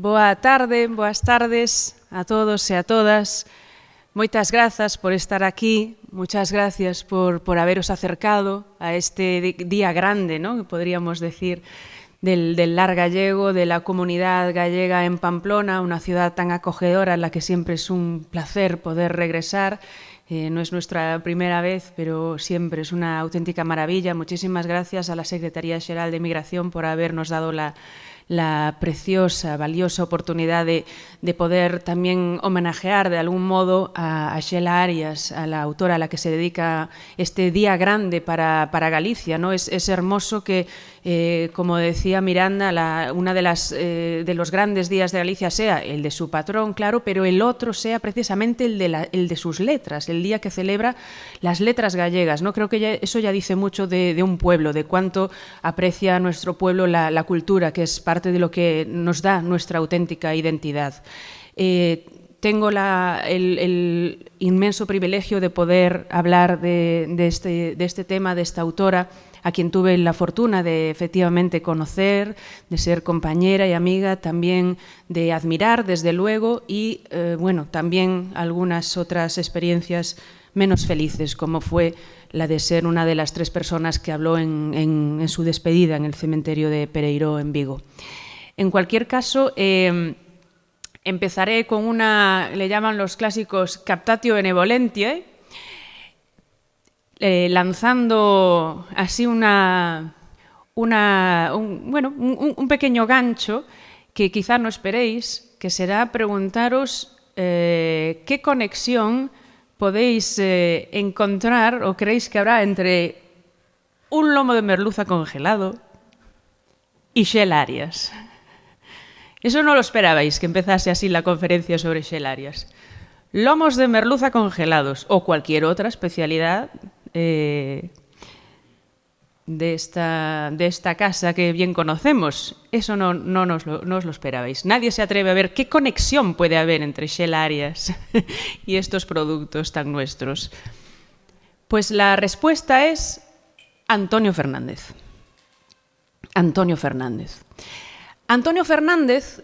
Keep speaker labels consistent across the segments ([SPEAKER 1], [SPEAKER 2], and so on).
[SPEAKER 1] Boa tarde, boas tardes a todos e a todas. Moitas grazas por estar aquí, muchas gracias por haberos acercado a este día grande, ¿no?, que podríamos decir, del lar gallego, de la comunidad gallega en Pamplona, una ciudad tan acogedora en la que siempre es un placer poder regresar. No es nuestra primera vez, pero siempre es una auténtica maravilla. Muchísimas gracias a la Secretaría Xeral de Migración por habernos dado la preciosa, valiosa oportunidad de poder también homenajear de algún modo a Xela Arias, a la autora a la que se dedica este día grande para Galicia, ¿no? Es hermoso que, como decía Miranda, una de los grandes días de Galicia sea el de su patrón, claro, pero el otro sea precisamente el de sus letras, el día que celebra las letras gallegas, ¿no? Creo que eso ya dice mucho de un pueblo, de cuánto aprecia nuestro pueblo la cultura, que es parte de lo que nos da nuestra auténtica identidad. Tengo el inmenso privilegio de poder hablar de este tema, de esta autora, a quien tuve la fortuna de efectivamente conocer, de ser compañera y amiga, también de admirar, desde luego, y bueno, también algunas otras experiencias menos felices, como fue la de ser una de las 3 personas que habló en su despedida en el cementerio de Pereiró, en Vigo. En cualquier caso, empezaré con le llaman los clásicos captatio benevolentiae, lanzando así un pequeño gancho que quizá no esperéis, que será preguntaros qué conexión podéis encontrar o creéis que habrá entre un lomo de merluza congelado y Xela Arias. Eso no lo esperabais, que empezase así la conferencia sobre Xela Arias. Lomos de merluza congelados o cualquier otra especialidad de esta casa que bien conocemos. Eso no os lo esperabais. Nadie se atreve a ver qué conexión puede haber entre Xela Arias y estos productos tan nuestros. Pues la respuesta es Antonio Fernández. Antonio Fernández. Antonio Fernández,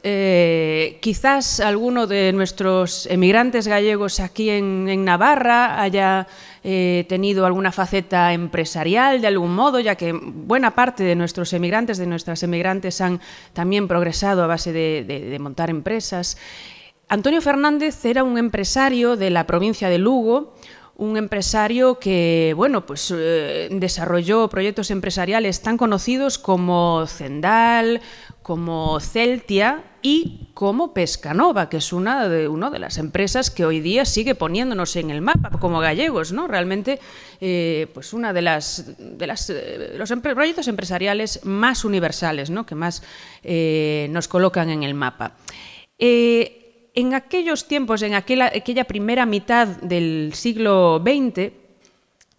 [SPEAKER 1] quizás alguno de nuestros emigrantes gallegos aquí en Navarra haya tenido alguna faceta empresarial de algún modo, ya que buena parte de nuestros emigrantes, de nuestras emigrantes, han también progresado a base de montar empresas. Antonio Fernández era un empresario de la provincia de Lugo, un empresario que, bueno, pues desarrolló proyectos empresariales tan conocidos como Zendal, como Celtia y como Pescanova, que es una de las empresas que hoy día sigue poniéndonos en el mapa como gallegos, ¿no? Realmente, pues una de los proyectos empresariales más universales, ¿no?, que más nos colocan en el mapa. En aquellos tiempos, en aquella primera mitad del siglo XX,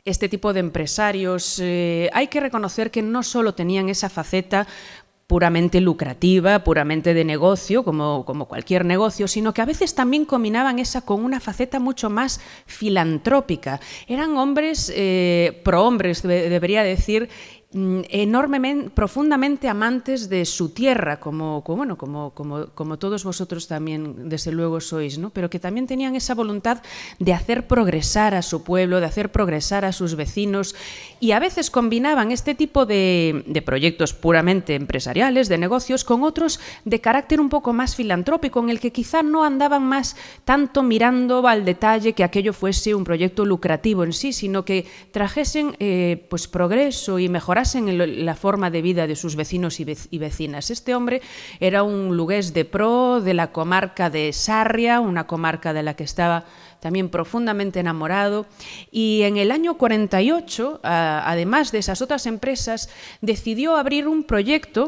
[SPEAKER 1] este tipo de empresarios, hay que reconocer que no solo tenían esa faceta puramente lucrativa, puramente de negocio, como cualquier negocio, sino que a veces también combinaban esa con una faceta mucho más filantrópica. Eran hombres, prohombres, debería decir, enormemente, profundamente amantes de su tierra, como todos vosotros también, desde luego, sois, ¿no? Pero que también tenían esa voluntad de hacer progresar a su pueblo, de hacer progresar a sus vecinos, y a veces combinaban este tipo de proyectos puramente empresariales, de negocios, con otros de carácter un poco más filantrópico, en el que quizá no andaban más tanto mirando al detalle que aquello fuese un proyecto lucrativo en sí, sino que trajesen pues progreso y mejorasen la forma de vida de sus vecinos y vecinas. Este hombre era un lugués de pro de la comarca de Sarria, una comarca de la que estaba también profundamente enamorado, y en el año 48, además de esas otras empresas, decidió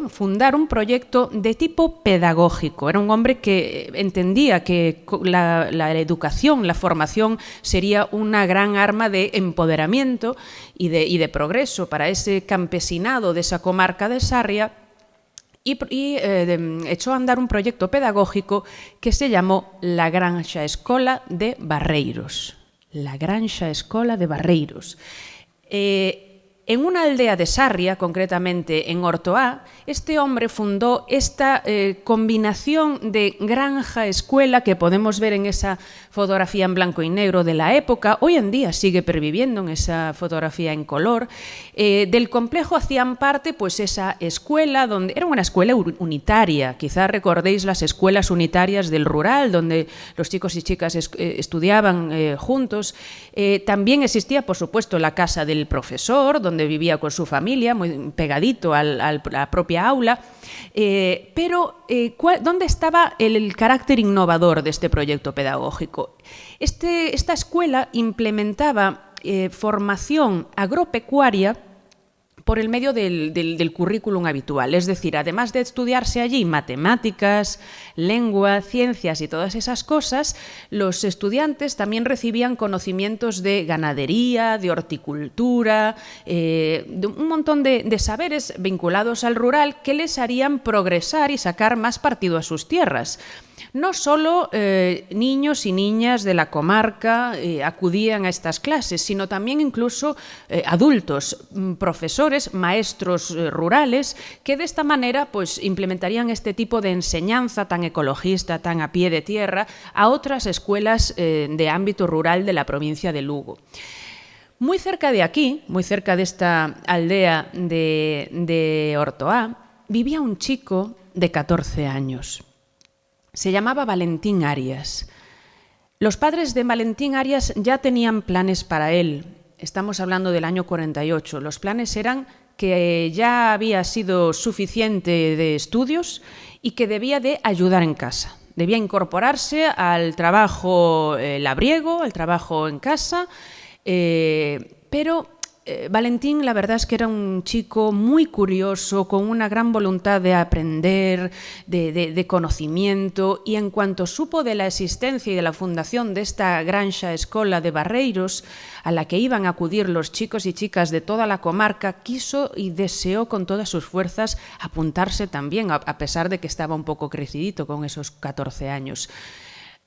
[SPEAKER 1] fundar un proyecto de tipo pedagógico. Era un hombre que entendía que la educación, la formación, sería una gran arma de empoderamiento y de progreso para ese campesinado de esa comarca de Sarria, y echó a andar un proyecto pedagógico que se llamó La Granxa Escola de Barreiros. La Granxa Escola de Barreiros. En una aldea de Sarria, concretamente en Ortoá, este hombre fundó esta combinación de granja-escuela que podemos ver en esa fotografía en blanco y negro de la época. Hoy en día sigue perviviendo en esa fotografía en color. Del complejo hacían parte pues esa escuela, donde era una escuela unitaria. Quizá recordéis las escuelas unitarias del rural, donde los chicos y chicas estudiaban juntos. También existía, por supuesto, la casa del profesor, donde vivía con su familia, muy pegadito a la propia aula. Pero, ¿dónde estaba el carácter innovador de este proyecto pedagógico? Esta escuela implementaba formación agropecuaria por el medio del currículum habitual. Es decir, además de estudiarse allí matemáticas, lengua, ciencias y todas esas cosas, los estudiantes también recibían conocimientos de ganadería, de horticultura, de un montón de saberes vinculados al rural que les harían progresar y sacar más partido a sus tierras. No solo niños y niñas de la comarca acudían a estas clases, sino también incluso adultos, profesores, maestros rurales, que de esta manera pues, implementarían este tipo de enseñanza tan ecologista, tan a pie de tierra, a otras escuelas de ámbito rural de la provincia de Lugo. Muy cerca de aquí, muy cerca de esta aldea de Ortoá, vivía un chico de 14 años. Se llamaba Valentín Arias. Los padres de Valentín Arias ya tenían planes para él. Estamos hablando del año 48. Los planes eran que ya había sido suficiente de estudios y que debía de ayudar en casa. Debía incorporarse al trabajo labriego, al trabajo en casa, pero Valentín, la verdad es que era un chico muy curioso, con una gran voluntad de aprender, de conocimiento, y en cuanto supo de la existencia y de la fundación de esta Granja Escola de Barreiros, a la que iban a acudir los chicos y chicas de toda la comarca, quiso y deseó con todas sus fuerzas apuntarse también, a pesar de que estaba un poco crecidito con esos 14 años.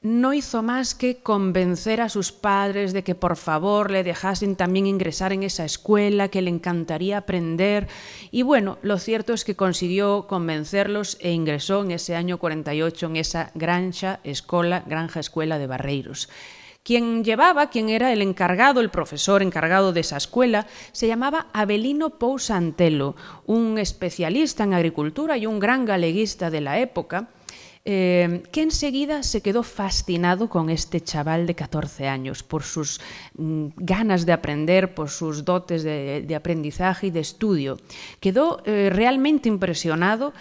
[SPEAKER 1] No hizo más que convencer a sus padres de que por favor le dejasen también ingresar en esa escuela, que le encantaría aprender. Y bueno, lo cierto es que consiguió convencerlos e ingresó en ese año 48 en esa Granja Escuela de Barreiros. Quien era el encargado, el profesor encargado de esa escuela, se llamaba Avelino Pous Antelo, un especialista en agricultura y un gran galeguista de la época, que enseguida se quedó fascinado con este chaval de 14 años por sus ganas de aprender, por sus dotes de aprendizaje y de estudio. Quedó realmente impresionado,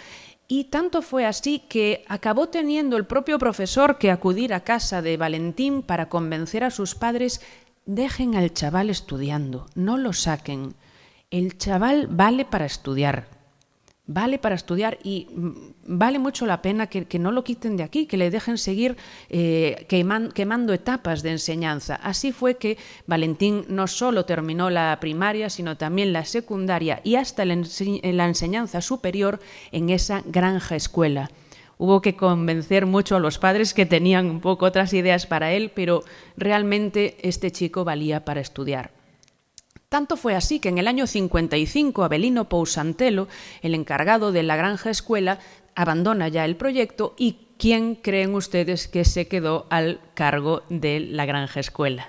[SPEAKER 1] y tanto fue así que acabó teniendo el propio profesor que acudir a casa de Valentín para convencer a sus padres: dejen al chaval estudiando, no lo saquen. El chaval vale para estudiar. Vale para estudiar y vale mucho la pena que no lo quiten de aquí, que le dejen seguir quemando etapas de enseñanza. Así fue que Valentín no solo terminó la primaria, sino también la secundaria y hasta la enseñanza superior en esa Granja Escuela. Hubo que convencer mucho a los padres, que tenían un poco otras ideas para él, pero realmente este chico valía para estudiar. Tanto fue así que en el año 55 Avelino Pous Antelo, el encargado de la Granja Escuela, abandona ya el proyecto. ¿Y quién creen ustedes que se quedó al cargo de la Granja Escuela?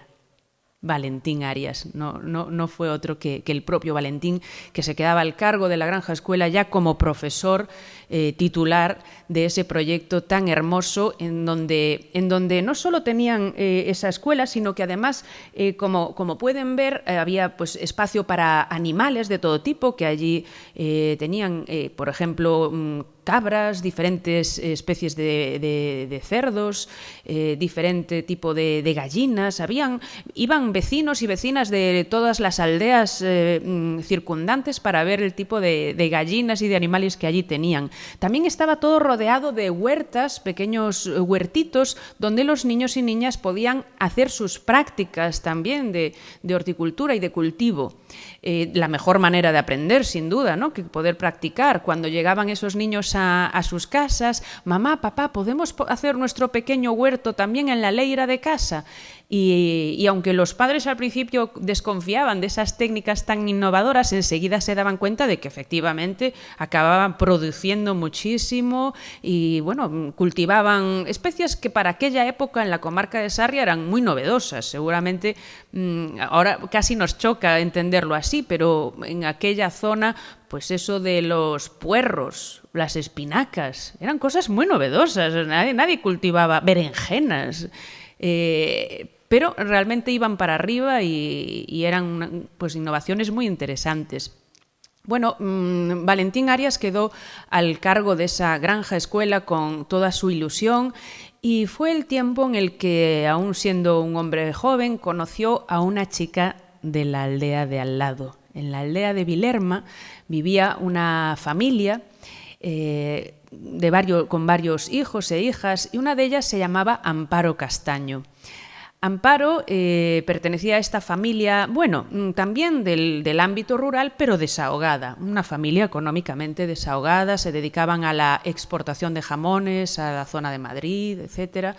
[SPEAKER 1] Valentín Arias. No fue otro que el propio Valentín, que se quedaba al cargo de la Granja Escuela ya como profesor titular de ese proyecto tan hermoso, en donde no solo tenían esa escuela, sino que además, como pueden ver, había pues espacio para animales de todo tipo, que allí tenían, por ejemplo, cabras, diferentes especies de cerdos, diferente tipo de gallinas. Iban vecinos y vecinas de todas las aldeas circundantes para ver el tipo de gallinas y de animales que allí tenían. También estaba todo rodeado de huertas, pequeños huertitos, donde los niños y niñas podían hacer sus prácticas también de horticultura y de cultivo. La mejor manera de aprender, sin duda, ¿no?, que poder practicar. Cuando llegaban esos niños íbamos a sus casas, mamá, papá, ¿podemos hacer nuestro pequeño huerto también en la leira de casa? Y aunque los padres al principio desconfiaban de esas técnicas tan innovadoras, enseguida se daban cuenta de que efectivamente acababan produciendo muchísimo y, bueno, cultivaban especies que para aquella época en la comarca de Sarria eran muy novedosas. Seguramente ahora casi nos choca entenderlo así, pero en aquella zona, pues eso de los puerros, las espinacas, eran cosas muy novedosas. Nadie cultivaba berenjenas. Pero realmente iban para arriba y eran pues innovaciones muy interesantes. Bueno, Valentín Arias quedó al cargo de esa granja escuela con toda su ilusión y fue el tiempo en el que, aún siendo un hombre joven, conoció a una chica de la aldea de al lado. En la aldea de Vilerma vivía una familia con varios hijos e hijas, y una de ellas se llamaba Amparo Castaño. Amparo pertenecía a esta familia, bueno, también del ámbito rural, pero desahogada, una familia económicamente desahogada, se dedicaban a la exportación de jamones a la zona de Madrid, etcétera,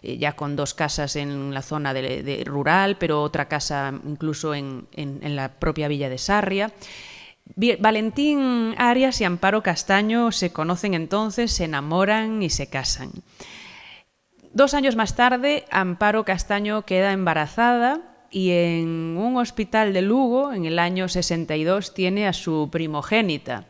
[SPEAKER 1] ya con 2 casas en la zona de rural, pero otra casa incluso en la propia villa de Sarria. Valentín Arias y Amparo Castaño se conocen entonces, se enamoran y se casan. 2 años más tarde, Amparo Castaño queda embarazada y en un hospital de Lugo, en el año 62, tiene a su primogénita,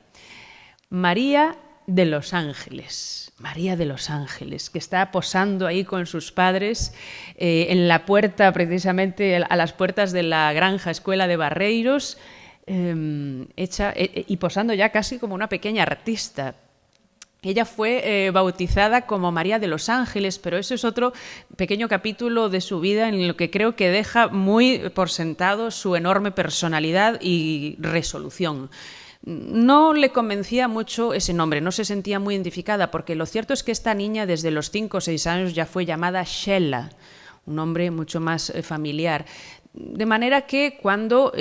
[SPEAKER 1] María de los Ángeles. María de los Ángeles, que está posando ahí con sus padres en la puerta, precisamente a las puertas de la granja escuela de Barreiros, y posando ya casi como una pequeña artista. Ella fue bautizada como María de los Ángeles, pero eso es otro pequeño capítulo de su vida en lo que creo que deja muy por sentado su enorme personalidad y resolución. No le convencía mucho ese nombre, no se sentía muy identificada, porque lo cierto es que esta niña desde los 5 o 6 años ya fue llamada Xela, un nombre mucho más familiar. De manera que cuando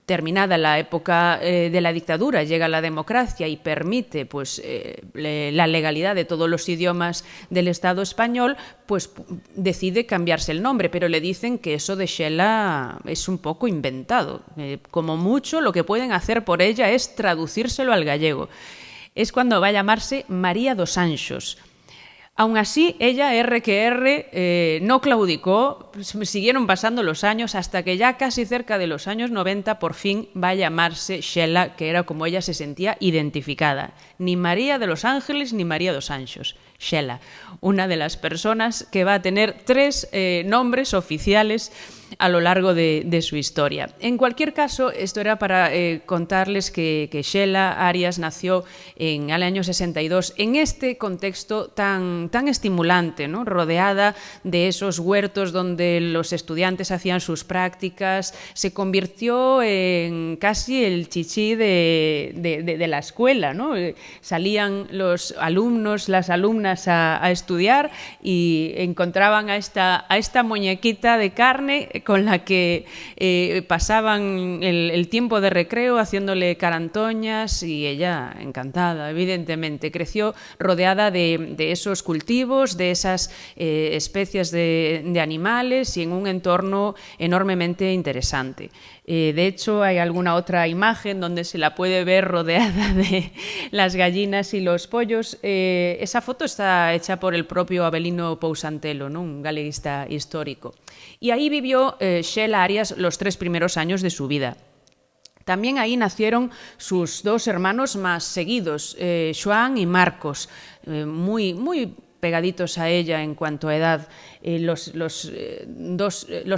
[SPEAKER 1] terminada la época de la dictadura, llega la democracia y permite pues, la legalidad de todos los idiomas del Estado español, pues decide cambiarse el nombre, pero le dicen que eso de Xela es un poco inventado. Como mucho, lo que pueden hacer por ella es traducírselo al gallego. Es cuando va a llamarse María dos Anxos. Aún así, ella, no claudicó, siguieron pasando los años hasta que ya casi cerca de los años 90 por fin va a llamarse Xela, que era como ella se sentía identificada. Ni María de los Ángeles ni María dos Anxos. Xela, una de las personas que va a tener 3 nombres oficiales a lo largo de su historia. En cualquier caso, esto era para contarles que Xela Arias nació en el año 62 en este contexto tan estimulante, ¿no? Rodeada de esos huertos donde los estudiantes hacían sus prácticas, se convirtió en casi el chichí de la escuela, ¿no? Salían los alumnos, las alumnas a estudiar y encontraban a esta muñequita de carne con la que pasaban el tiempo de recreo haciéndole carantoñas, y ella encantada, evidentemente. Creció rodeada de esos cultivos, de esas especies de animales y en un entorno enormemente interesante. De hecho, hay alguna otra imagen donde se la puede ver rodeada de las gallinas y los pollos. Esa foto está hecha por el propio Avelino Pousantelo, ¿no? Un galeguista histórico. Y ahí vivió Xela Arias los 3 primeros años de su vida. También ahí nacieron sus 2 hermanos más seguidos, Xoán y Marcos, muy pegaditos a ella en cuanto a edad. Los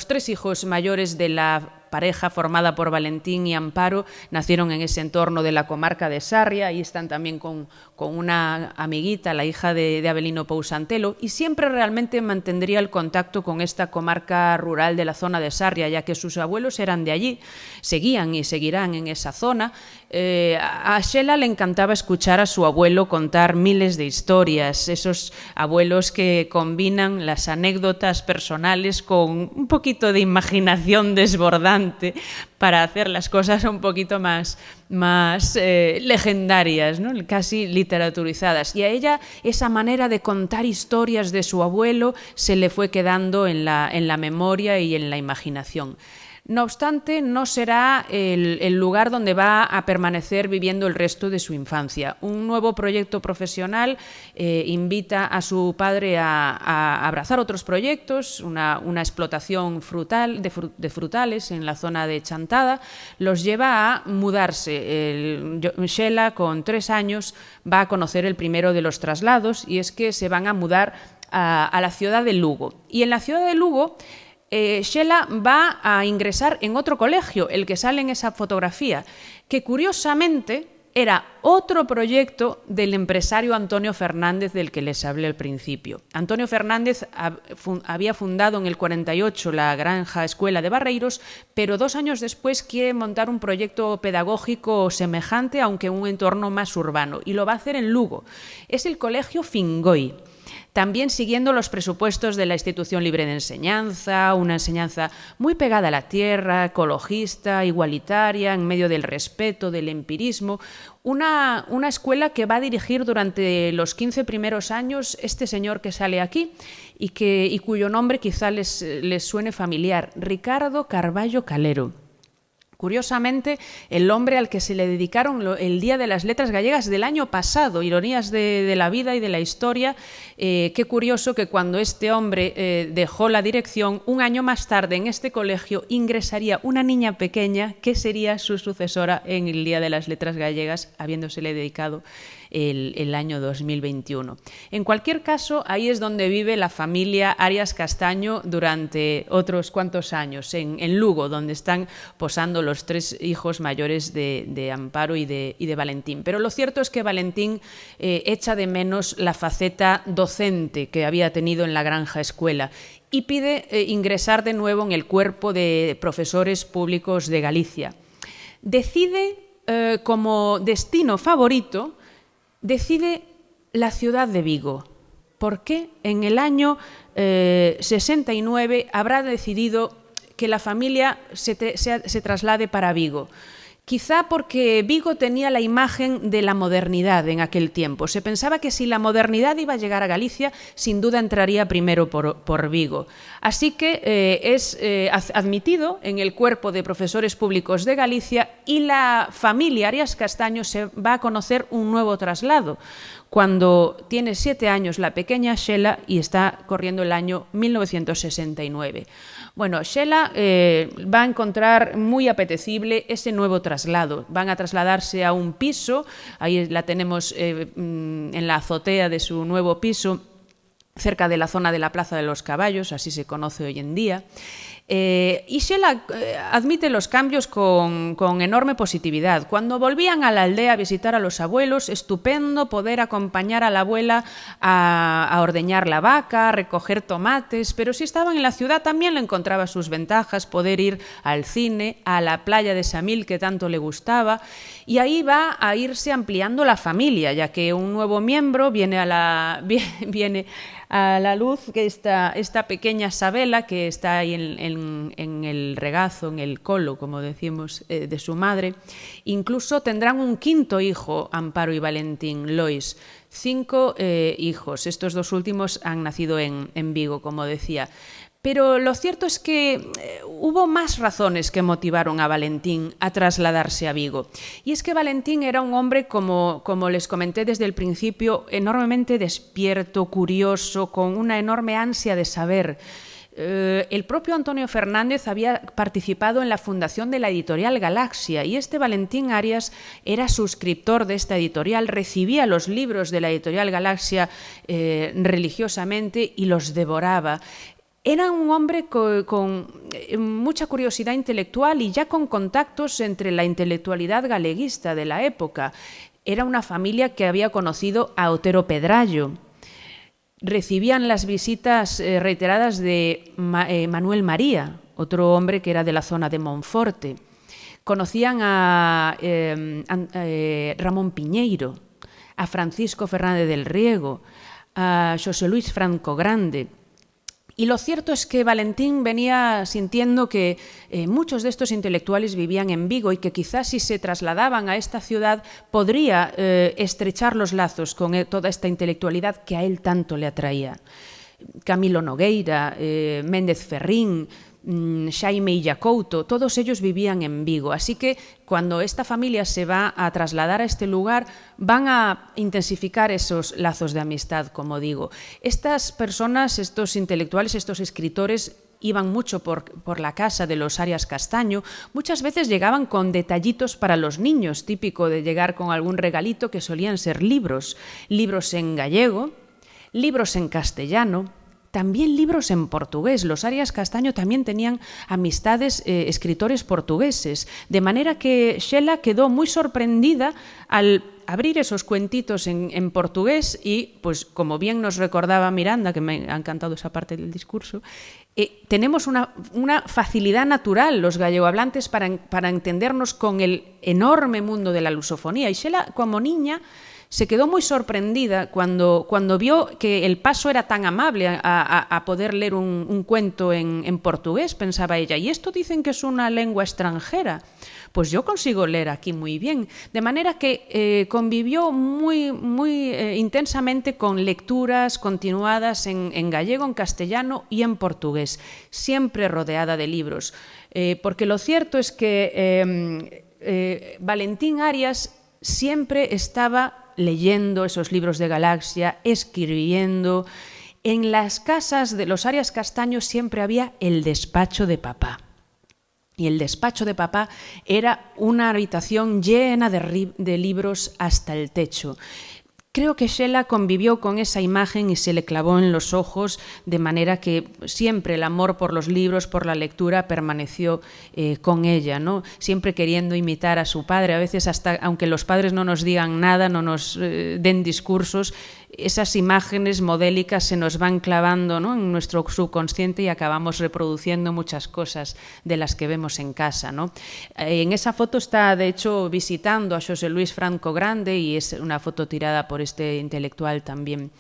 [SPEAKER 1] 3 hijos mayores de la pareja formada por Valentín y Amparo nacieron en ese entorno de la comarca de Sarria. Ahí están también con una amiguita, la hija de Avelino Pousantelo, y siempre realmente mantendría el contacto con esta comarca rural de la zona de Sarria, ya que sus abuelos eran de allí, seguían y seguirán en esa zona. A Xela le encantaba escuchar a su abuelo contar miles de historias, esos abuelos que combinan las anécdotas personales con un poquito de imaginación desbordante bastante para hacer las cosas un poquito más legendarias, ¿no? Casi literaturizadas. Y a ella esa manera de contar historias de su abuelo se le fue quedando en la memoria y en la imaginación. No obstante, no será el lugar donde va a permanecer viviendo el resto de su infancia. Un nuevo proyecto profesional invita a su padre a abrazar otros proyectos, una explotación frutal, de frutales en la zona de Chantada. Los lleva a mudarse. Xela, con 3 años, va a conocer el primero de los traslados, y es que se van a mudar a la ciudad de Lugo. Y en la ciudad de Lugo, Xela va a ingresar en otro colegio, el que sale en esa fotografía, que curiosamente era otro proyecto del empresario Antonio Fernández del que les hablé al principio. Antonio Fernández había fundado en el 48 la Granja Escuela de Barreiros, pero 2 años después quiere montar un proyecto pedagógico semejante, aunque en un entorno más urbano, y lo va a hacer en Lugo. Es el Colegio Fingoi. También siguiendo los presupuestos de la Institución Libre de Enseñanza, una enseñanza muy pegada a la tierra, ecologista, igualitaria, en medio del respeto, del empirismo. Una escuela que va a dirigir durante los 15 primeros años este señor que sale aquí y cuyo nombre quizá les suene familiar, Ricardo Carballo Calero. Curiosamente, el hombre al que se le dedicaron el Día de las Letras Gallegas del año pasado, ironías de la vida y de la historia. Qué curioso que cuando este hombre dejó la dirección, un año más tarde en este colegio ingresaría una niña pequeña que sería su sucesora en el Día de las Letras Gallegas, habiéndosele dedicado el año 2021. En cualquier caso, ahí es donde vive la familia Arias Castaño durante otros cuantos años, en Lugo, donde están posando los 3 hijos mayores de Amparo y de Valentín. Pero lo cierto es que Valentín echa de menos la faceta docente que había tenido en la Granja Escuela y pide ingresar de nuevo en el cuerpo de profesores públicos de Galicia. Decide como destino favorito la ciudad de Vigo. ¿Por qué? En el año 69 habrá decidido que la familia se traslade para Vigo. Quizá porque Vigo tenía la imagen de la modernidad en aquel tiempo. Se pensaba que si la modernidad iba a llegar a Galicia, sin duda entraría primero por Vigo. Así que es admitido en el cuerpo de profesores públicos de Galicia, y la familia Arias Castaño se va a conocer un nuevo traslado, cuando tiene 7 años la pequeña Xela y está corriendo el año 1969. Bueno, Xela va a encontrar muy apetecible ese nuevo traslado. Van a trasladarse a un piso, ahí la tenemos en la azotea de su nuevo piso, cerca de la zona de la Plaza de los Caballos, así se conoce hoy en día. Y Xela admite los cambios con enorme positividad. Cuando volvían a la aldea a visitar a los abuelos, estupendo poder acompañar a la abuela a ordeñar la vaca, a recoger tomates, pero si estaban en la ciudad también le encontraba sus ventajas, poder ir al cine, a la playa de Samil que tanto le gustaba, y ahí va a irse ampliando la familia, ya que un nuevo miembro viene a la luz, que esta pequeña Sabela, que está ahí en el regazo, en el colo, como decimos, de su madre. Incluso tendrán un 5º hijo, Amparo y Valentín, Lois. 5 hijos. Estos 2 últimos han nacido en Vigo, como decía. Pero lo cierto es que hubo más razones que motivaron a Valentín a trasladarse a Vigo. Y es que Valentín era un hombre, como les comenté desde el principio, enormemente despierto, curioso, con una enorme ansia de saber. El propio Antonio Fernández había participado en la fundación de la editorial Galaxia, y este Valentín Arias era suscriptor de esta editorial, recibía los libros de la editorial Galaxia religiosamente y los devoraba. Era un hombre con mucha curiosidad intelectual y ya con contactos entre la intelectualidad galeguista de la época. Era una familia que había conocido a Otero Pedrallo. Recibían las visitas reiteradas de Manuel María, otro hombre que era de la zona de Monforte. Conocían a Ramón Piñeiro, a Francisco Fernández del Riego, a Xosé Luis Franco Grande. Y lo cierto es que Valentín venía sintiendo que muchos de estos intelectuales vivían en Vigo y que quizás si se trasladaban a esta ciudad podría estrechar los lazos con toda esta intelectualidad que a él tanto le atraía. Camilo Nogueira, Méndez Ferrín, Xaime Illacouto, todos ellos vivían en Vigo. Así que cuando esta familia se va a trasladar a este lugar, van a intensificar esos lazos de amistad, como digo. Estas personas, estos intelectuales, estos escritores, iban mucho por la casa de los Arias Castaño. Muchas veces llegaban con detallitos para los niños, típico de llegar con algún regalito que solían ser libros. Libros en gallego, libros en castellano, también libros en portugués. Los Arias Castaño también tenían amistades, escritores portugueses, de manera que Xela quedó muy sorprendida al abrir esos cuentitos en portugués y, pues como bien nos recordaba Miranda, que me ha encantado esa parte del discurso, tenemos una facilidad natural los gallegohablantes para entendernos con el enorme mundo de la lusofonía. Y Xela, como niña, se quedó muy sorprendida cuando vio que el paso era tan amable a poder leer un cuento en portugués, pensaba ella. ¿Y esto dicen que es una lengua extranjera? Pues yo consigo leer aquí muy bien. De manera que convivió muy intensamente con lecturas continuadas en gallego, en castellano y en portugués, siempre rodeada de libros. Porque lo cierto es que Valentín Arias siempre estaba leyendo esos libros de Galaxia, escribiendo. En las casas de los Arias Castaño siempre había el despacho de papá. Y el despacho de papá era una habitación llena de libros hasta el techo. Creo que Xela convivió con esa imagen y se le clavó en los ojos, de manera que siempre el amor por los libros, por la lectura, permaneció con ella, ¿no? Siempre queriendo imitar a su padre. A veces, hasta aunque los padres no nos digan nada, no nos den discursos, esas imágenes modélicas se nos van clavando, ¿no?, en nuestro subconsciente y acabamos reproduciendo muchas cosas de las que vemos en casa, ¿no? En esa foto está, de hecho, visitando a Xosé Luis Franco Grande y es una foto tirada por este intelectual también.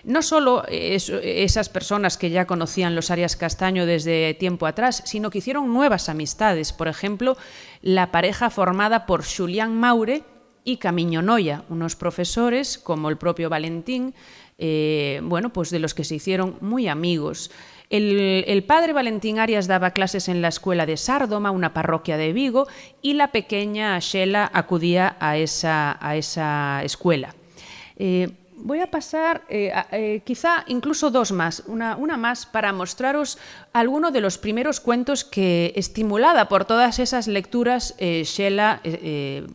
[SPEAKER 1] No solo esas personas que ya conocían los Arias Castaño desde tiempo atrás, sino que hicieron nuevas amistades. Por ejemplo, la pareja formada por Xulián Maure y Camiño Noia, unos profesores como el propio Valentín, pues de los que se hicieron muy amigos. El padre Valentín Arias daba clases en la escuela de Sárdoma, una parroquia de Vigo, y la pequeña Xela acudía a esa escuela. Voy a pasar quizá incluso dos más, una más para mostraros alguno de los primeros cuentos que, estimulada por todas esas lecturas, Xela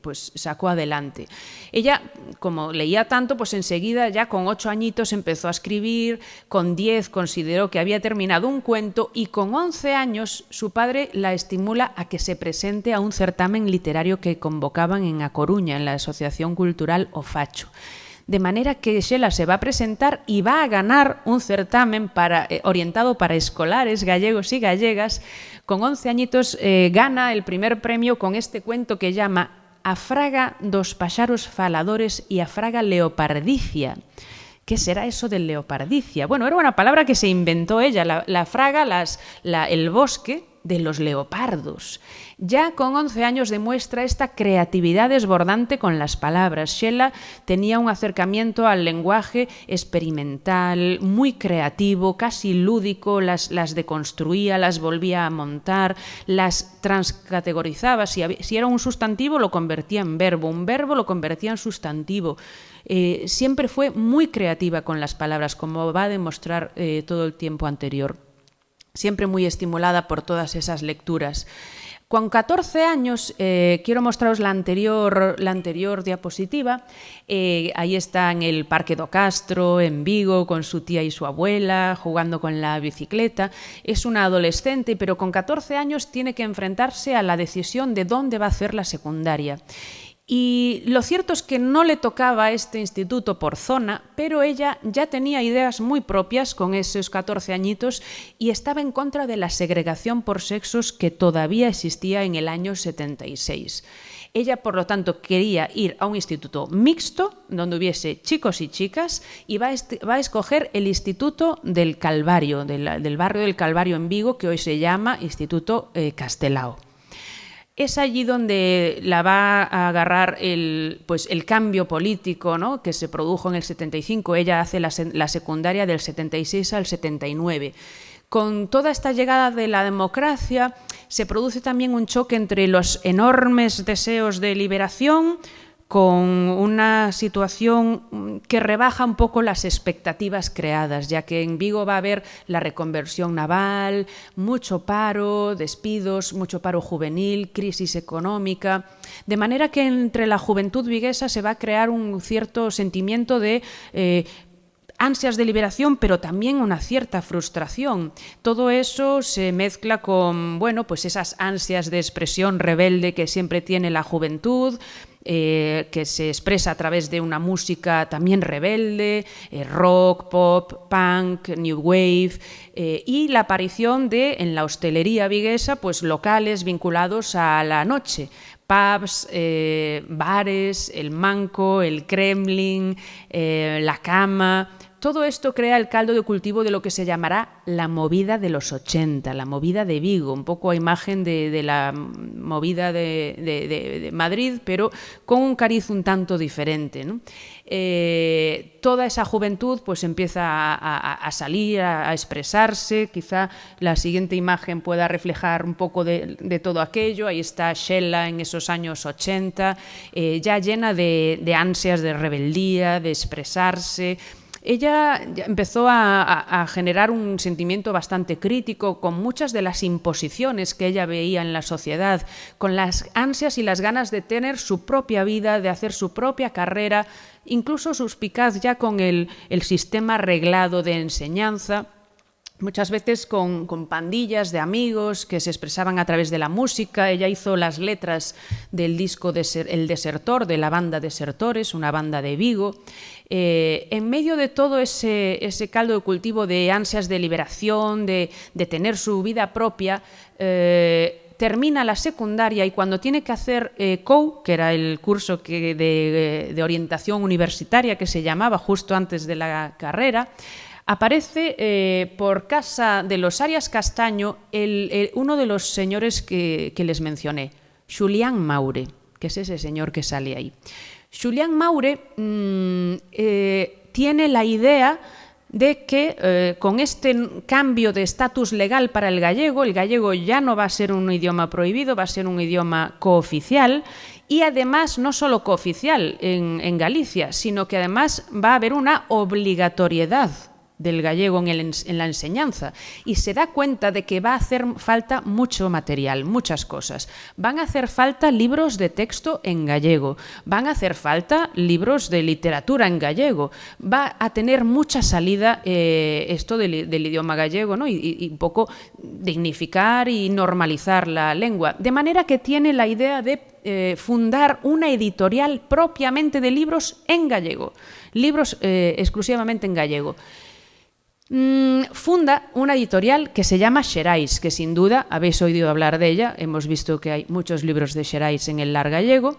[SPEAKER 1] pues sacó adelante. Ella, como leía tanto, pues enseguida ya con 8 añitos empezó a escribir, con 10 consideró que había terminado un cuento y con 11 años su padre la estimula a que se presente a un certamen literario que convocaban en A Coruña, en la Asociación Cultural O Facho. De manera que Xela se va a presentar y va a ganar un certamen orientado para escolares gallegos y gallegas. Con 11 añitos gana el primer premio con este cuento que llama A fraga dos paxaros faladores e a fraga leopardicia. ¿Qué será eso de leopardicia? Bueno, era una palabra que se inventó ella, la fraga, el bosque de los leopardos. Ya con 11 años demuestra esta creatividad desbordante con las palabras. Xela tenía un acercamiento al lenguaje experimental, muy creativo, casi lúdico, las deconstruía, las volvía a montar, las transcategorizaba. Si era un sustantivo, lo convertía en verbo, un verbo lo convertía en sustantivo. Siempre fue muy creativa con las palabras, como va a demostrar todo el tiempo anterior. Siempre muy estimulada por todas esas lecturas. Con 14 años, quiero mostraros la anterior diapositiva. Ahí está en el Parque do Castro, en Vigo, con su tía y su abuela, jugando con la bicicleta. Es una adolescente, pero con 14 años tiene que enfrentarse a la decisión de dónde va a hacer la secundaria. Y lo cierto es que no le tocaba este instituto por zona, pero ella ya tenía ideas muy propias con esos 14 añitos y estaba en contra de la segregación por sexos que todavía existía en el año 76. Ella, por lo tanto, quería ir a un instituto mixto, donde hubiese chicos y chicas, y va a escoger el Instituto del Calvario, del barrio del Calvario en Vigo, que hoy se llama Instituto Castelao. Es allí donde la va a agarrar el cambio político, ¿no?, que se produjo en el 75. Ella hace la secundaria del 76 al 79. Con toda esta llegada de la democracia se produce también un choque entre los enormes deseos de liberación con una situación que rebaja un poco las expectativas creadas, ya que en Vigo va a haber la reconversión naval, mucho paro, despidos, mucho paro juvenil, crisis económica, de manera que entre la juventud viguesa se va a crear un cierto sentimiento de ansias de liberación, pero también una cierta frustración. Todo eso se mezcla con, pues esas ansias de expresión rebelde que siempre tiene la juventud, que se expresa a través de una música también rebelde, rock, pop, punk, new wave, y la aparición en la hostelería viguesa, locales vinculados a la noche. Pubs, bares, el Manco, el Kremlin, la Cama. Todo esto crea el caldo de cultivo de lo que se llamará la movida de los 80, la movida de Vigo, un poco a imagen de la movida de Madrid, pero con un cariz un tanto diferente, ¿no? Toda esa juventud empieza a salir, a expresarse. Quizá la siguiente imagen pueda reflejar un poco de todo aquello. Ahí está Xela en esos años 80, ya llena de ansias de rebeldía, de expresarse. Ella empezó a generar un sentimiento bastante crítico con muchas de las imposiciones que ella veía en la sociedad, con las ansias y las ganas de tener su propia vida, de hacer su propia carrera, incluso suspicaz ya con el sistema reglado de enseñanza. Muchas veces con pandillas de amigos que se expresaban a través de la música. Ella hizo las letras del disco El Desertor, de la banda Desertores, una banda de Vigo. En medio de todo ese caldo de cultivo de ansias de liberación, de tener su vida propia, termina la secundaria y cuando tiene que hacer COU, que era el curso de orientación universitaria que se llamaba justo antes de la carrera, aparece por casa de los Arias Castaño uno de los señores que les mencioné, Xulián Maure, que es ese señor que sale ahí. Xulián Maure tiene la idea de que con este cambio de estatus legal para el gallego ya no va a ser un idioma prohibido, va a ser un idioma cooficial, y además no solo cooficial en Galicia, sino que además va a haber una obligatoriedad del gallego en la enseñanza, y se da cuenta de que va a hacer falta mucho material, muchas cosas. Van a hacer falta libros de texto en gallego, van a hacer falta libros de literatura en gallego, va a tener mucha salida esto del idioma gallego, ¿no? y un poco dignificar y normalizar la lengua, de manera que tiene la idea de fundar una editorial propiamente de libros en gallego, libros exclusivamente en gallego. Funda una editorial que se llama Xerais, que sin duda habéis oído hablar de ella. Hemos visto que hay muchos libros de Xerais en el lar gallego,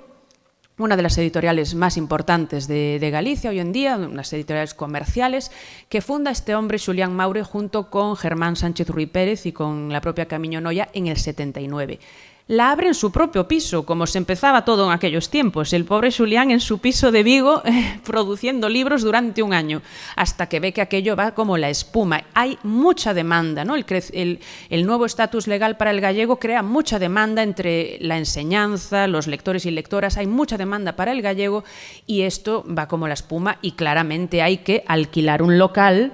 [SPEAKER 1] una de las editoriales más importantes de Galicia hoy en día, unas editoriales comerciales, que funda este hombre, Xulián Maure, junto con Germán Sánchez Ruy Pérez y con la propia Camiño Noia en el 79. La abre en su propio piso, como se empezaba todo en aquellos tiempos. El pobre Xulián en su piso de Vigo produciendo libros durante un año, hasta que ve que aquello va como la espuma. Hay mucha demanda, ¿no? El nuevo estatus legal para el gallego crea mucha demanda entre la enseñanza, los lectores y lectoras. Hay mucha demanda para el gallego y esto va como la espuma, y claramente hay que alquilar un local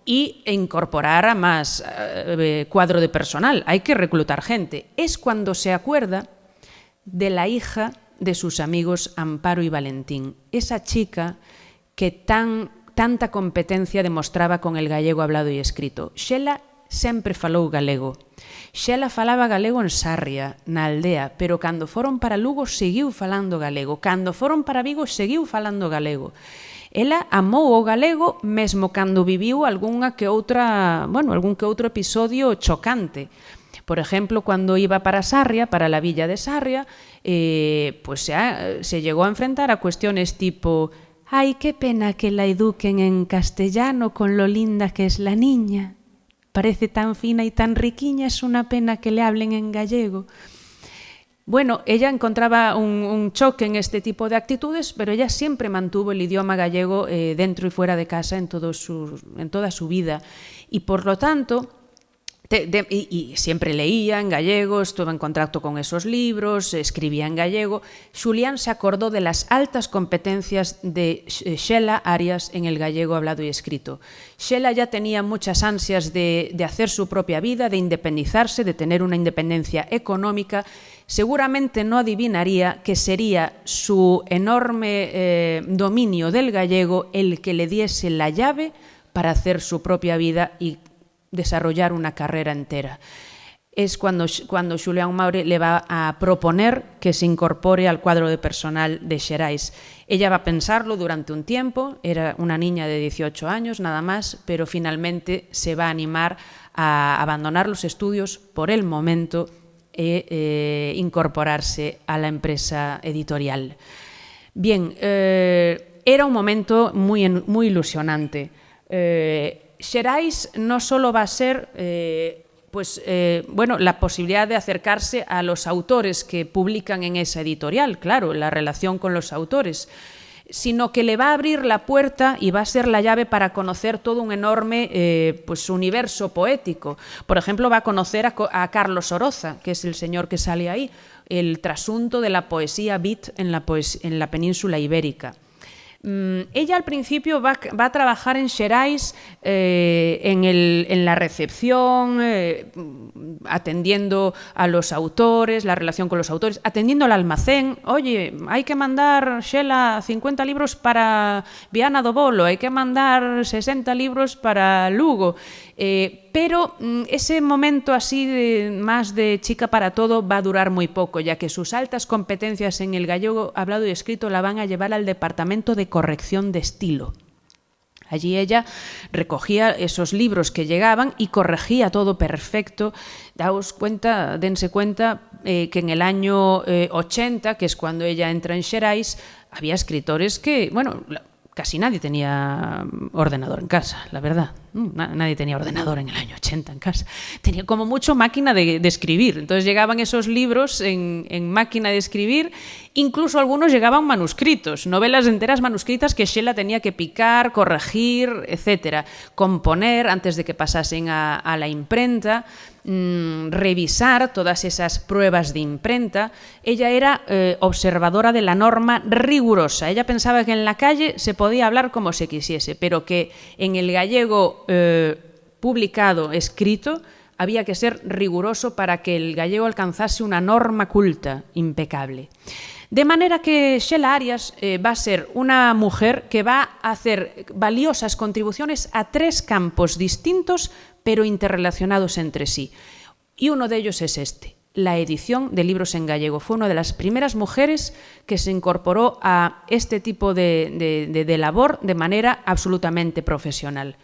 [SPEAKER 1] y incorporar a más cuadro de personal. Hay que reclutar gente. Es cuando se acuerda de la hija de sus amigos Amparo y Valentín, esa chica que tanta competencia demostraba con el gallego hablado y escrito. Xela sempre falou galego. Xela falaba galego en Sarria, na aldea, pero cando foron para Lugo seguiu falando galego. Cando foron para Vigo seguiu falando galego. Ela amou o galego mesmo cando viviu algún que outro episodio chocante. Por ejemplo, cuando iba para Sarria, para la villa de Sarria, pues se llegó a enfrentar a cuestiones tipo: «Ay, qué pena que la eduquen en castellano con lo linda que es la niña. Parece tan fina y tan riquiña, es una pena que le hablen en gallego». Bueno, ella encontraba un choque en este tipo de actitudes, pero ella siempre mantuvo el idioma gallego dentro y fuera de casa en toda su vida. Y por lo tanto, y siempre leía en gallego, estuvo en contacto con esos libros, escribía en gallego. Xulián se acordó de las altas competencias de Xela Arias en el gallego hablado y escrito. Xela ya tenía muchas ansias de hacer su propia vida, de independizarse, de tener una independencia económica. Seguramente no adivinaría que sería su enorme dominio del gallego el que le diese la llave para hacer su propia vida y desarrollar una carrera entera. Es cuando Xulián Maure le va a proponer que se incorpore al cuadro de personal de Xerais. Ella va a pensarlo durante un tiempo, era una niña de 18 años nada más, pero finalmente se va a animar a abandonar los estudios por el momento e incorporarse a la empresa editorial. Bien, era un momento muy ilusionante. Xerais no solo va a ser la posibilidad de acercarse a los autores que publican en esa editorial, claro, la relación con los autores, sino que le va a abrir la puerta y va a ser la llave para conocer todo un enorme universo poético. Por ejemplo, va a conocer a Carlos Oroza, que es el señor que sale ahí, el trasunto de la poesía beat en la península ibérica. Ella al principio va a trabajar en Xerais en la recepción, atendiendo a los autores, la relación con los autores, atendiendo al almacén. Oye, hay que mandar, Xela, 50 libros para Viana do Bolo, hay que mandar 60 libros para Lugo. Pero ese momento así más de chica para todo va a durar muy poco, ya que sus altas competencias en el gallego hablado y escrito la van a llevar al departamento de corrección de estilo. Allí ella recogía esos libros que llegaban y corregía todo perfecto. Dense cuenta que en el año 80, que es cuando ella entra en Xerais, había escritores que, casi nadie tenía ordenador en casa, la verdad. Nadie tenía ordenador en el año 80 en casa. Tenía como mucho máquina de escribir. Entonces llegaban esos libros en máquina de escribir. Incluso algunos llegaban manuscritos, novelas enteras manuscritas que Xela tenía que picar, corregir, etcétera, componer antes de que pasasen a la imprenta, revisar todas esas pruebas de imprenta. Ella era observadora de la norma rigurosa. Ella pensaba que en la calle se podía hablar como se quisiese, pero que en el gallego publicado, escrito, había que ser riguroso para que el gallego alcanzase una norma culta impecable. De manera que Xela Arias va a ser una mujer que va a hacer valiosas contribuciones a 3 campos distintos, pero interrelacionados entre sí. Y uno de ellos es la edición de libros en gallego. Fue una de las primeras mujeres que se incorporó a este tipo de labor de manera absolutamente profesional.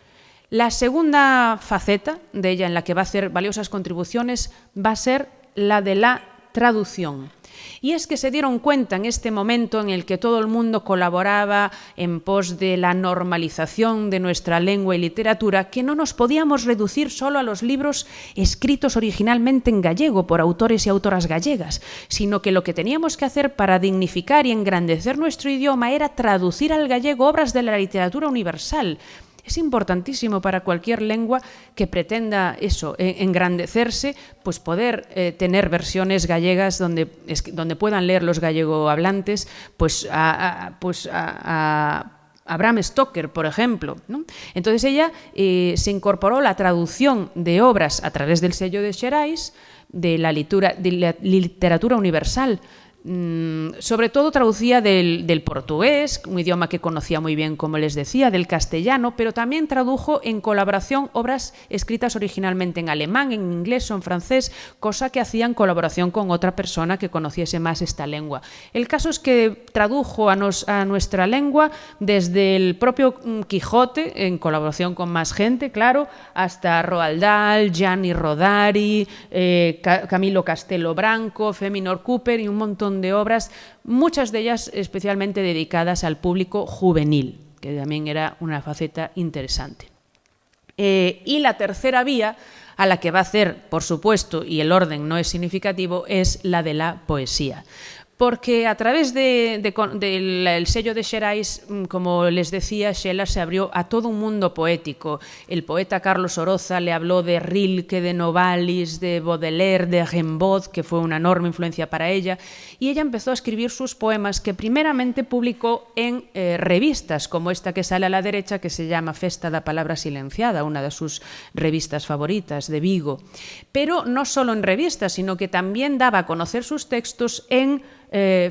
[SPEAKER 1] La segunda faceta de ella en la que va a hacer valiosas contribuciones va a ser la de la traducción. Y es que se dieron cuenta en este momento en el que todo el mundo colaboraba en pos de la normalización de nuestra lengua y literatura, que no nos podíamos reducir solo a los libros escritos originalmente en gallego por autores y autoras gallegas, sino que lo que teníamos que hacer para dignificar y engrandecer nuestro idioma era traducir al gallego obras de la literatura universal. Es importantísimo para cualquier lengua que pretenda engrandecerse, pues poder tener versiones gallegas donde puedan leer los gallegohablantes, a Bram Stoker, por ejemplo, ¿no? Entonces ella se incorporó la traducción de obras a través del sello de Xerais, de la literatura universal. Sobre todo traducía del portugués, un idioma que conocía muy bien, como les decía, del castellano, pero también tradujo en colaboración obras escritas originalmente en alemán, en inglés o en francés, cosa que hacía en colaboración con otra persona que conociese más esta lengua. El caso es que tradujo a nuestra lengua desde el propio Quijote, en colaboración con más gente, claro, hasta Roald Dahl, Gianni Rodari, Camilo Castelo Branco, Feminor Cooper y un montón de obras, muchas de ellas especialmente dedicadas al público juvenil, que también era una faceta interesante. Y la tercera vía, a la que va a hacer, por supuesto, y el orden no es significativo, es la de la poesía. Porque a través del sello de Xerais, como les decía, Xela se abrió a todo un mundo poético. El poeta Carlos Oroza le habló de Rilke, de Novalis, de Baudelaire, de Rimbaud, que fue una enorme influencia para ella, y ella empezó a escribir sus poemas, que primeramente publicó en revistas, como esta que sale a la derecha, que se llama Festa da Palabra Silenciada, una de sus revistas favoritas, de Vigo. Pero no solo en revistas, sino que también daba a conocer sus textos en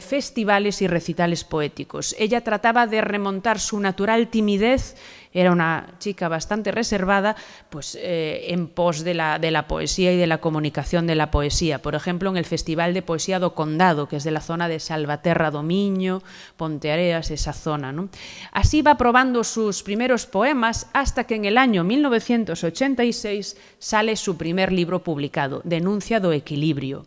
[SPEAKER 1] festivales y recitales poéticos. Ella trataba de remontar su natural timidez, era una chica bastante reservada, pues en pos de la poesía y de la comunicación de la poesía. Por ejemplo, en el Festival de Poesía do Condado, que es de la zona de Salvaterra do Miño, Ponteareas, esa zona, ¿no? Así va probando sus primeros poemas hasta que en el año 1986 sale su primer libro publicado, Denuncia do Equilibrio.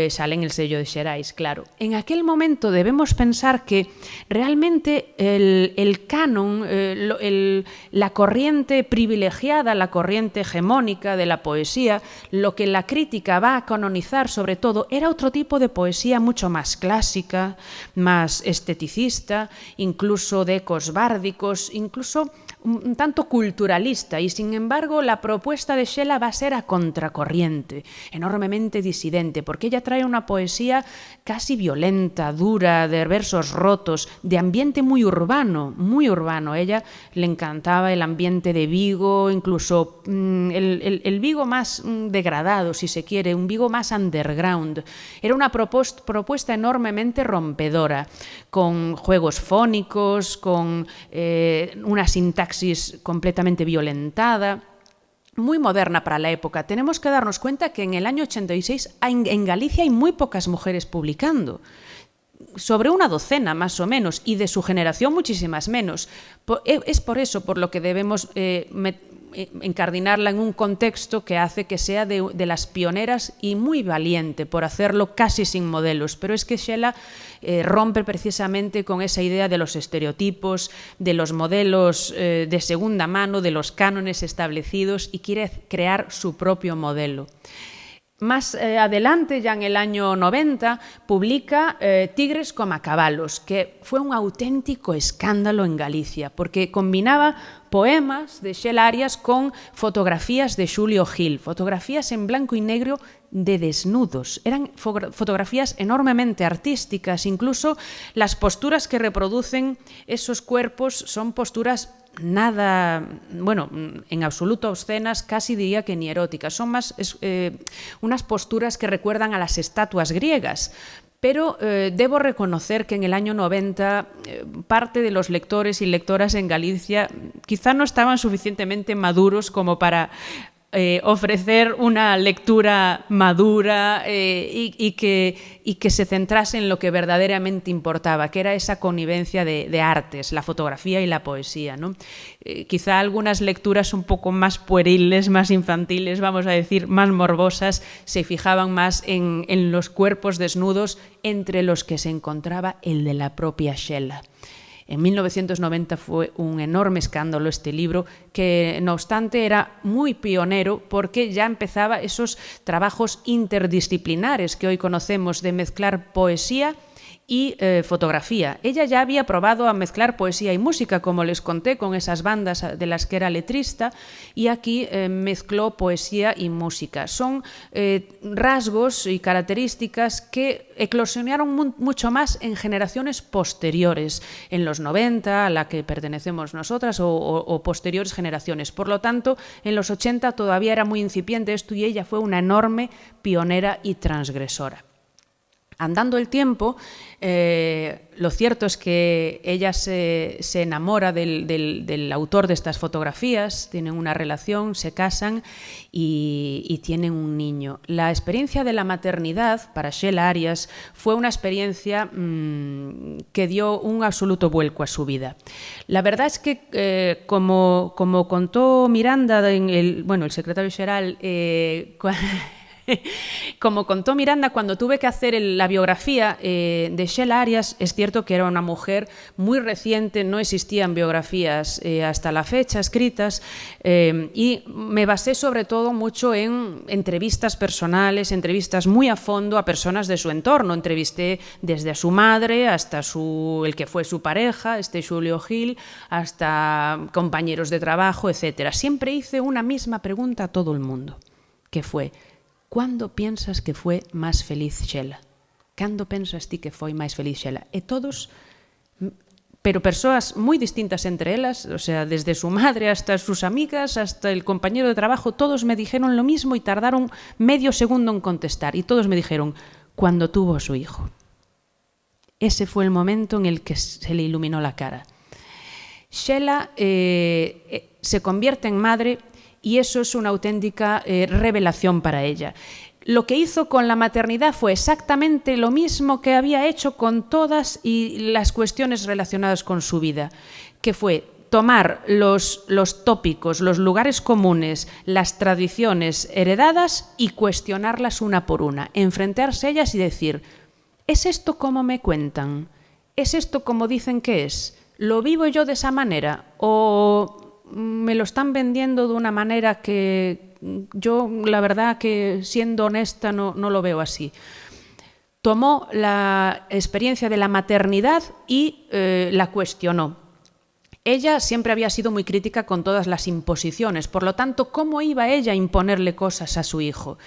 [SPEAKER 1] Sale en el sello de Xerais, claro. En aquel momento debemos pensar que realmente el canon, la corriente privilegiada, la corriente hegemónica de la poesía, lo que la crítica va a canonizar sobre todo, era otro tipo de poesía mucho más clásica, más esteticista, incluso de ecos bárdicos, incluso un tanto culturalista, y sin embargo la propuesta de Xela va a ser a contracorriente, enormemente disidente, porque ella trae una poesía casi violenta, dura, de versos rotos, de ambiente muy urbano, muy urbano. A ella le encantaba el ambiente de Vigo, incluso el Vigo más degradado, si se quiere, un Vigo más underground. Era una propuesta enormemente rompedora, con juegos fónicos, con una sintaxis completamente violentada, muy moderna para la época. Tenemos que darnos cuenta que en el año 86 en Galicia hay muy pocas mujeres publicando, sobre una docena más o menos, y de su generación muchísimas menos. Es por eso por lo que debemos encardinarla en un contexto que hace que sea de las pioneras y muy valiente por hacerlo casi sin modelos. Pero es que Xela rompe precisamente con esa idea de los estereotipos, de los modelos de segunda mano, de los cánones establecidos, y quiere crear su propio modelo. Más adelante, ya en el año 90, publica Tigres como cabalos, que fue un auténtico escándalo en Galicia, porque combinaba poemas de Xela Arias con fotografías de Xulio Gil, fotografías en blanco y negro de desnudos. Eran fotografías enormemente artísticas, incluso las posturas que reproducen esos cuerpos son posturas nada, bueno, en absoluto obscenas, casi diría que ni eróticas. Son más unas posturas que recuerdan a las estatuas griegas. Pero debo reconocer que en el año 90 parte de los lectores y lectoras en Galicia quizá no estaban suficientemente maduros como para ofrecer una lectura madura y que se centrase en lo que verdaderamente importaba, que era esa connivencia de artes, la fotografía y la poesía, ¿no? Quizá algunas lecturas un poco más pueriles, más infantiles, vamos a decir, más morbosas, se fijaban más en los cuerpos desnudos, entre los que se encontraba el de la propia Xela. En 1990 fue un enorme escándalo este libro, que no obstante era muy pionero porque ya empezaba esos trabajos interdisciplinares que hoy conocemos, de mezclar poesía y fotografía. Ella ya había probado a mezclar poesía y música, como les conté, con esas bandas de las que era letrista, y aquí mezcló poesía y música. Son rasgos y características que eclosionaron mucho más en generaciones posteriores, en los 90, a la que pertenecemos nosotras, o posteriores generaciones. Por lo tanto, en los 80 todavía era muy incipiente esto, y ella fue una enorme pionera y transgresora. Andando el tiempo, lo cierto es que ella se enamora del autor de estas fotografías, tienen una relación, se casan y tienen un niño. La experiencia de la maternidad para Sheila Arias fue una experiencia que dio un absoluto vuelco a su vida. La verdad es que, como contó Miranda, el secretario xeral, como contó Miranda, cuando tuve que hacer la biografía de Sheila Arias, es cierto que era una mujer muy reciente, no existían biografías hasta la fecha escritas, y me basé sobre todo mucho en entrevistas personales, entrevistas muy a fondo a personas de su entorno. Entrevisté desde a su madre hasta el que fue su pareja, Xulio Gil, hasta compañeros de trabajo, etc. Siempre hice una misma pregunta a todo el mundo, que fue: ¿cuándo piensas que fue máis feliz Sheila? Cando pensas ti que foi máis feliz Sheila? E todos, pero persoas moi distintas entre elas, o sea, desde su madre hasta sus amigas, hasta el compañero de trabajo, todos me dijeron lo mismo y tardaron medio segundo en contestar. Y todos me dijeron: cuando tuvo a su hijo. Ese fue el momento en el que se le iluminó la cara. Sheila se convierte en madre y eso es una auténtica revelación para ella. Lo que hizo con la maternidad fue exactamente lo mismo que había hecho con todas las cuestiones relacionadas con su vida, que fue tomar los tópicos, los lugares comunes, las tradiciones heredadas y cuestionarlas una por una, enfrentarse a ellas y decir: ¿es esto como me cuentan? ¿Es esto como dicen que es? ¿Lo vivo yo de esa manera? ¿O me lo están vendiendo de una manera que yo, la verdad, que siendo honesta, no lo veo así? Tomó la experiencia de la maternidad y la cuestionó. Ella siempre había sido muy crítica con todas las imposiciones, por lo tanto, ¿cómo iba ella a imponerle cosas a su hijo?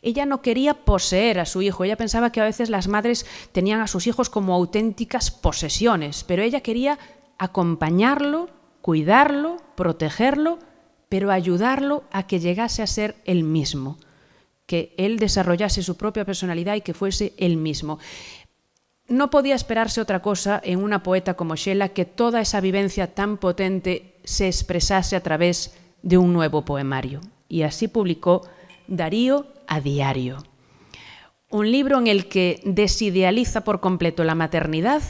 [SPEAKER 1] Ella no quería poseer a su hijo, ella pensaba que a veces las madres tenían a sus hijos como auténticas posesiones, pero ella quería acompañarlo, cuidarlo, protegerlo, pero ayudarlo a que llegase a ser él mismo, que él desarrollase su propia personalidad y que fuese él mismo. No podía esperarse otra cosa en una poeta como Sheila, que toda esa vivencia tan potente se expresase a través de un nuevo poemario. Y así publicó Darío a diario, un libro en el que desidealiza por completo la maternidad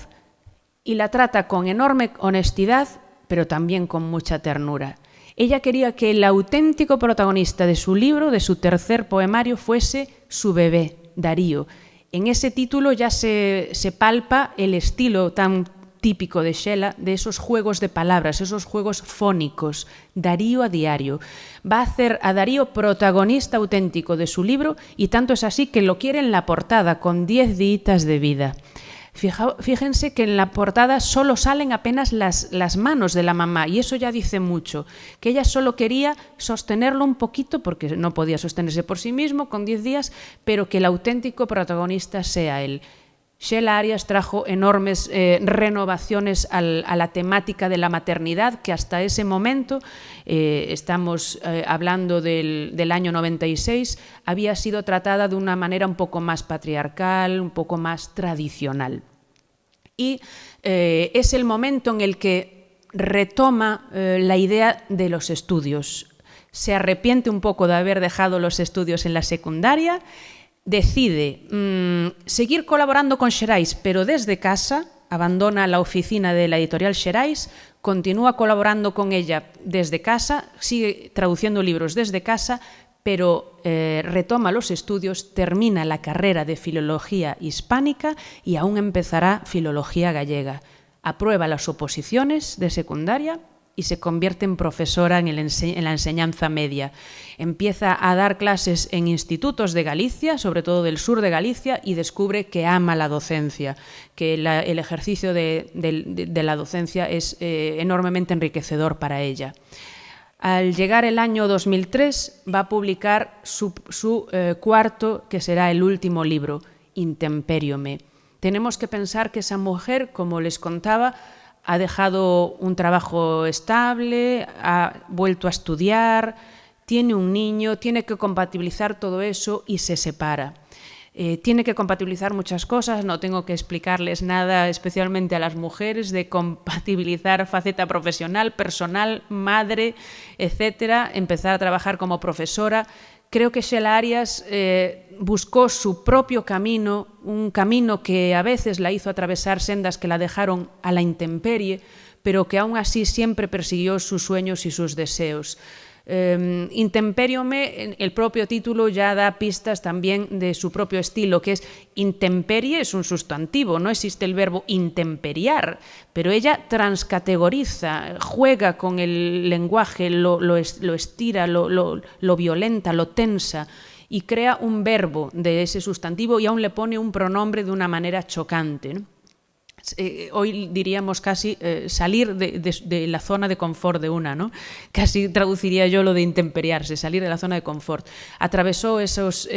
[SPEAKER 1] y la trata con enorme honestidad, pero también con mucha ternura. Ella quería que el auténtico protagonista de su libro, de su tercer poemario, fuese su bebé, Darío. En ese título ya se palpa el estilo tan típico de Sheila, de esos juegos de palabras, esos juegos fónicos, Darío a diario. Va a hacer a Darío protagonista auténtico de su libro, y tanto es así que lo quiere en la portada, con 10 días de vida. Fíjense que en la portada solo salen apenas las manos de la mamá, y eso ya dice mucho, que ella solo quería sostenerlo un poquito porque no podía sostenerse por sí mismo con 10 días, pero que el auténtico protagonista sea él. Sheila Arias trajo enormes renovaciones a la temática de la maternidad, que hasta ese momento, estamos hablando del año 96, había sido tratada de una manera un poco más patriarcal, un poco más tradicional. Y es el momento en el que retoma la idea de los estudios. Se arrepiente un poco de haber dejado los estudios en la secundaria, decide seguir colaborando con Xerais, pero desde casa, abandona la oficina de la editorial Xerais, continúa colaborando con ella desde casa, sigue traduciendo libros desde casa, pero retoma los estudios, termina la carrera de Filología Hispánica y aún empezará Filología Gallega. Aprueba las oposiciones de secundaria y se convierte en profesora en la enseñanza media. Empieza a dar clases en institutos de Galicia, sobre todo del sur de Galicia, y descubre que ama la docencia, que el ejercicio de la docencia es enormemente enriquecedor para ella. Al llegar el año 2003 va a publicar su cuarto, que será el último libro, Intemperiome. Tenemos que pensar que esa mujer, como les contaba, ha dejado un trabajo estable, ha vuelto a estudiar, tiene un niño, tiene que compatibilizar todo eso y se separa. Tiene que compatibilizar muchas cosas, no tengo que explicarles nada, especialmente a las mujeres, de compatibilizar faceta profesional, personal, madre, etcétera, empezar a trabajar como profesora. Creo que Xela Arias buscó su propio camino, un camino que a veces la hizo atravesar sendas que la dejaron a la intemperie, pero que aún así siempre persiguió sus sueños y sus deseos. Intemperiome, el propio título ya da pistas también de su propio estilo, que es intemperie, es un sustantivo, no existe el verbo intemperiar, pero ella transcategoriza, juega con el lenguaje, lo estira, lo violenta, lo tensa, y crea un verbo de ese sustantivo y aún le pone un pronombre de una manera chocante, ¿no? Hoy diríamos casi salir de la zona de confort de una, ¿no? Casi traduciría yo lo de intemperiarse, salir de la zona de confort. Atravesó esos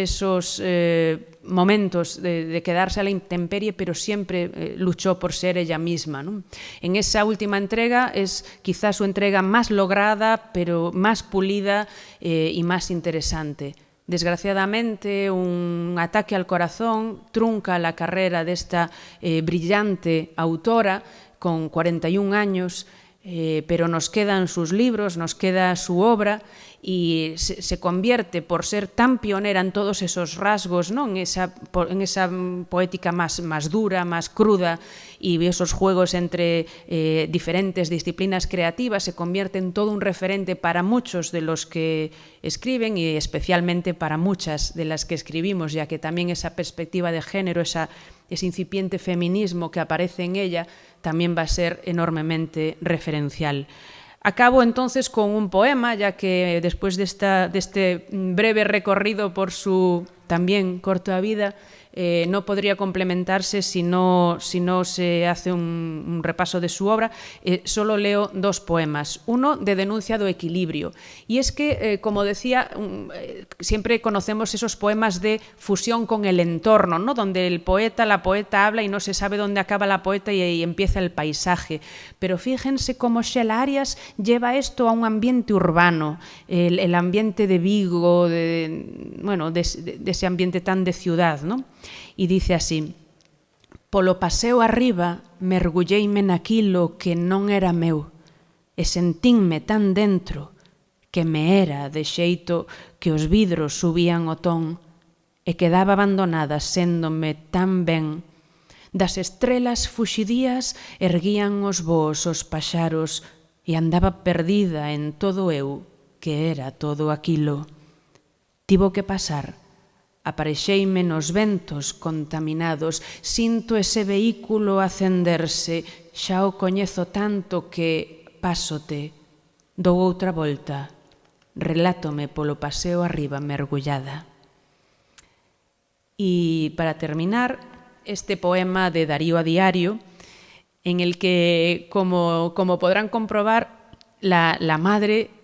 [SPEAKER 1] momentos de quedarse a la intemperie, pero siempre luchó por ser ella misma, ¿no? En esa última entrega es quizás su entrega más lograda, pero más pulida y más interesante. Desgraciadamente, un ataque al corazón trunca la carrera de esta brillante autora con 41 años, pero nos quedan sus libros, nos queda su obra y se convierte, por ser tan pionera en todos esos rasgos, ¿no? en esa poética más dura, más cruda, y esos juegos entre diferentes disciplinas creativas, se convierte en todo un referente para muchos de los que escriben y especialmente para muchas de las que escribimos, ya que también esa perspectiva de género, ese incipiente feminismo que aparece en ella, también va a ser enormemente referencial. Acabo entonces con un poema, ya que después de este breve recorrido por su también corta vida, no podría complementarse si no se hace un repaso de su obra. Solo leo dos poemas. Uno de denuncia do equilibrio. Y es que, como decía, siempre conocemos esos poemas de fusión con el entorno, ¿no? Donde la poeta habla y no se sabe dónde acaba la poeta y empieza el paisaje. Pero fíjense cómo Xela Arias lleva esto a un ambiente urbano, el ambiente de Vigo, de ese ambiente tan de ciudad, ¿no? Y dice así: polo paseo arriba mergulleime naquilo que non era meu e sentínme tan dentro que me era de xeito que os vidros subían o ton e quedaba abandonada séndome tan ben. Das estrelas fuxidías erguían os voos os paxaros e andaba perdida en todo eu que era todo aquilo. Tivo que pasar. Aparexeime nos ventos contaminados, sinto ese vehículo acenderse, xa o coñezo tanto que pásote, dou outra volta, relátome polo paseo arriba mergullada. Y para terminar, este poema de Darío a Diario, en el que, como podrán comprobar, la madre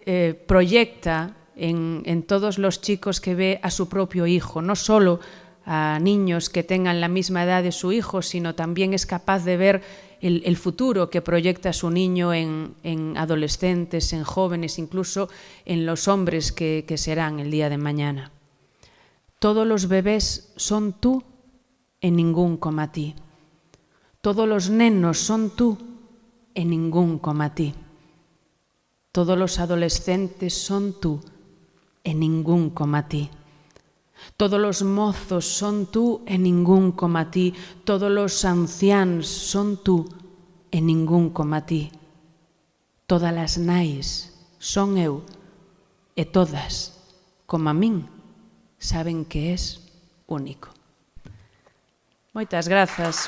[SPEAKER 1] proyecta en todos los chicos que ve a su propio hijo, no solo a niños que tengan la misma edad de su hijo, sino también es capaz de ver el futuro que proyecta su niño en adolescentes, en jóvenes, incluso en los hombres que serán el día de mañana. Todos los bebés son tú e ningún coma ti. Todos los nenos son tú e ningún coma ti. Todos los adolescentes son tú e ningún coma ti. Todos los mozos son tú e ningún coma ti. Todos los anciáns son tú e ningún coma ti. Todas as nais son eu e todas, como a min, saben que és único. Moitas grazas.